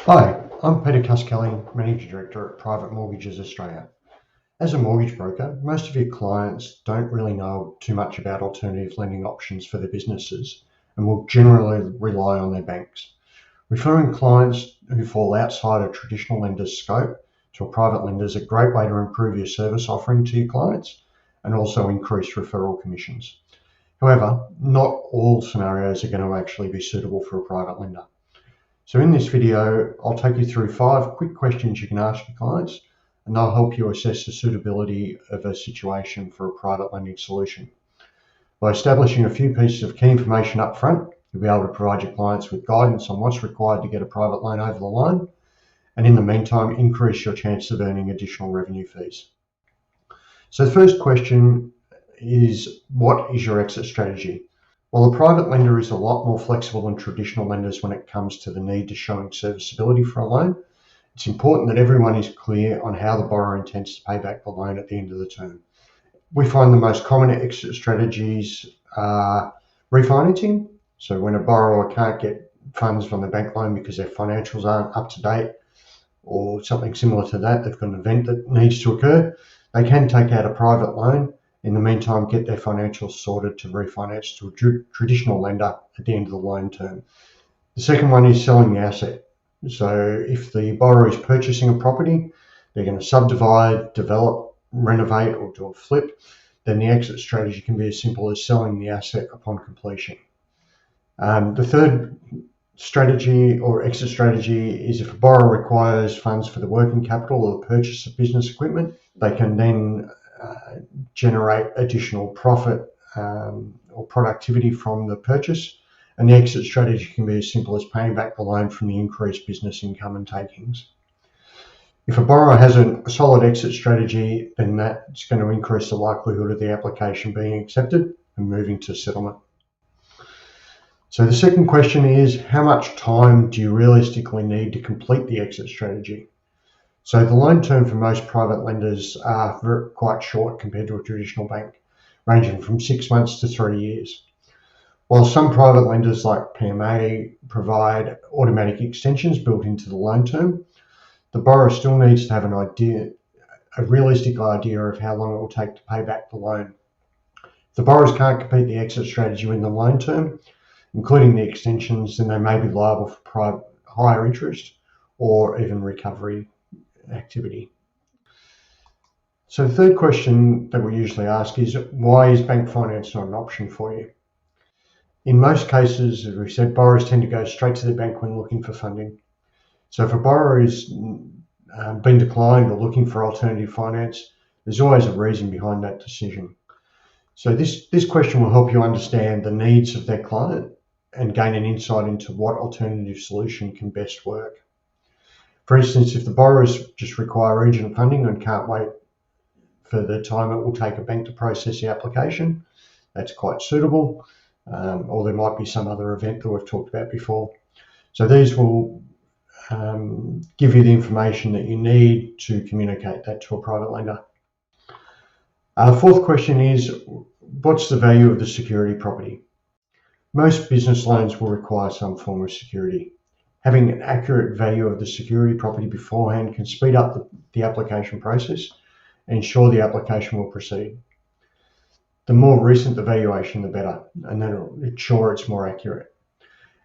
Hi, I'm Peter Cuskelly, Managing Director at Private Mortgages Australia. As a mortgage broker, most of your clients don't really know too much about alternative lending options for their businesses and will generally rely on their banks. Referring clients who fall outside a traditional lender's scope to a private lender is a great way to improve your service offering to your clients and also increase referral commissions. However, not all scenarios are going to actually be suitable for a private lender. So in this video, I'll take you through 5 quick questions you can ask your clients, and they'll help you assess the suitability of a situation for a private lending solution. By establishing a few pieces of key information up front, you'll be able to provide your clients with guidance on what's required to get a private loan over the line, and in the meantime, increase your chance of earning additional revenue fees. So the first question is, what is your exit strategy? While a private lender is a lot more flexible than traditional lenders when it comes to the need to showing serviceability for a loan, it's important that everyone is clear on how the borrower intends to pay back the loan at the end of the term. We find the most common exit strategies are refinancing. So when a borrower can't get funds from the bank loan because their financials aren't up to date or something similar to that, they've got an event that needs to occur, they can take out a private loan. In the meantime, get their financials sorted to refinance to a traditional lender at the end of the loan term. The second one is selling the asset. So if the borrower is purchasing a property, they're going to subdivide, develop, renovate, or do a flip, then the exit strategy can be as simple as selling the asset upon completion. The third strategy or exit strategy is if a borrower requires funds for the working capital or the purchase of business equipment, they can then generate additional profit or productivity from the purchase, and the exit strategy can be as simple as paying back the loan from the increased business income and takings. If a borrower has a solid exit strategy, then that's going to increase the likelihood of the application being accepted and moving to settlement. So the second question is, how much time do you realistically need to complete the exit strategy? So the loan term for most private lenders are quite short compared to a traditional bank, ranging from 6 months to 3 years. While some private lenders like PMA provide automatic extensions built into the loan term, the borrower still needs to have a realistic idea of how long it will take to pay back the loan. If the borrowers can't complete the exit strategy within the loan term, including the extensions, then they may be liable for higher interest or even recovery activity. So the third question that we usually ask is, why is bank finance not an option for you? In most cases, as we said, borrowers tend to go straight to the bank when looking for funding. So if a borrower has been declined or looking for alternative finance, there's always a reason behind that decision. So this question will help you understand the needs of their client and gain an insight into what alternative solution can best work. For instance, if the borrowers just require urgent funding and can't wait for the time it will take a bank to process the application, that's quite suitable, or there might be some other event that we've talked about before. So these will give you the information that you need to communicate that to a private lender. Fourth question is, what's the value of the security property? Most business loans will require some form of security. Having an accurate value of the security property beforehand can speed up the application process and ensure the application will proceed. The more recent the valuation, the better, and then it'll ensure it's more accurate.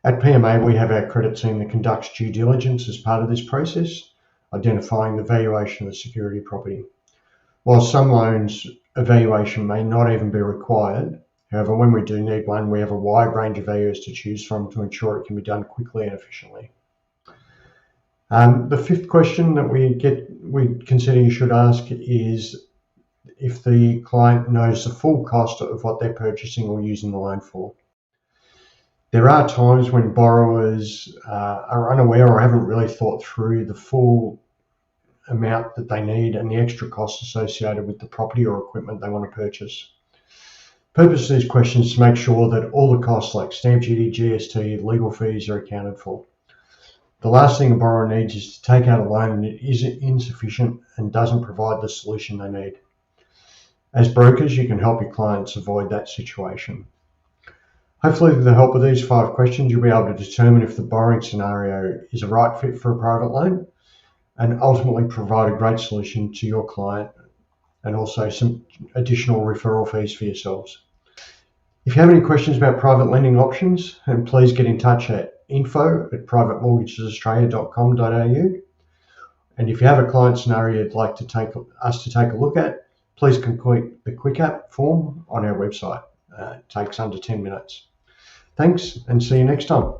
At PMA, we have our credit team that conducts due diligence as part of this process, identifying the valuation of the security property. While some loans, evaluation may not even be required, however, when we do need one, we have a wide range of values to choose from to ensure it can be done quickly and efficiently. The fifth question that we consider you should ask is if the client knows the full cost of what they're purchasing or using the loan for. There are times when borrowers are unaware or haven't really thought through the full amount that they need and the extra costs associated with the property or equipment they want to purchase. The purpose of these questions is to make sure that all the costs like stamp duty, GST, legal fees are accounted for. The last thing a borrower needs is to take out a loan that is insufficient and doesn't provide the solution they need. As brokers, you can help your clients avoid that situation. Hopefully, with the help of these 5 questions, you'll be able to determine if the borrowing scenario is a right fit for a private loan and ultimately provide a great solution to your client and also some additional referral fees for yourselves. If you have any questions about private lending options, then please get in touch at info@privatemortgagesaustralia.com.au. And if you have a client scenario you'd like us to take a look at, please complete the quick app form on our website. It takes under 10 minutes. Thanks, and see you next time.